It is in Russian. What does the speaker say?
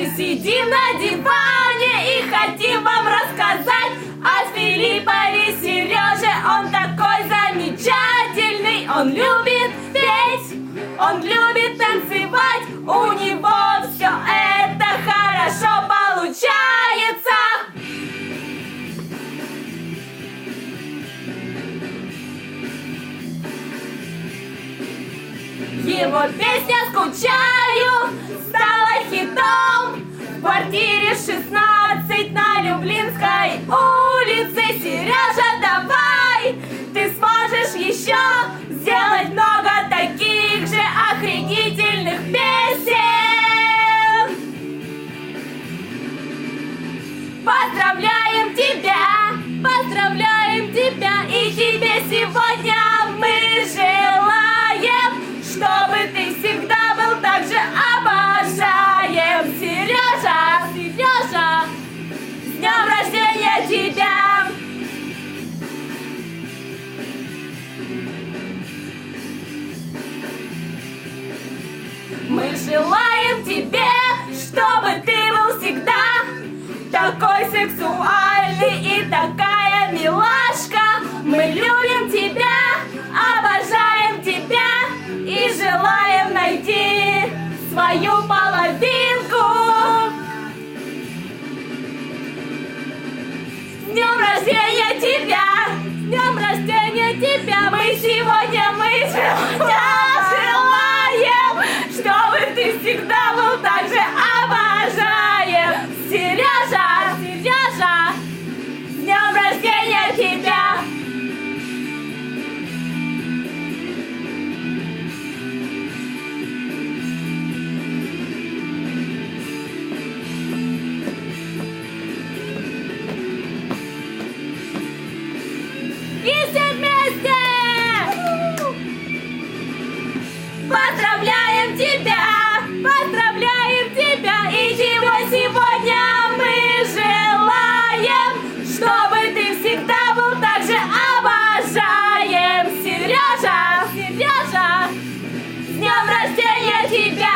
Мы сидим на диване и хотим вам рассказать о Филиппове Сереже. Он такой замечательный, он любит петь, он любит танцевать. У него все это хорошо получается. Его песня «Скучаю» стала хитом в квартире 16 на Люблинской улице. Сережа, давай, ты сможешь еще сделать много таких же охренительных песен. Поздравляем тебя, и тебе сегодня мы желаем, чтобы ты всегда был так же обожаем. Сережа, Сережа, с днем рождения тебя! Мы желаем тебе, чтобы ты был всегда такой сексуальный и такая милашка. Мы любим тебя, обожаем тебя и желаем найти свою половинку. С днем рождения тебя! С днем рождения тебя! Мы сегодня желаем, чтобы ты всегда был так же обожаем. Сережа, Сережа, с днем рождения тебя! И все вместе! Поздравляем тебя! Поздравляем тебя! И чего сегодня мы желаем, чтобы ты всегда был так же обожаем. Сережа! Сережа! С днем рождения тебя!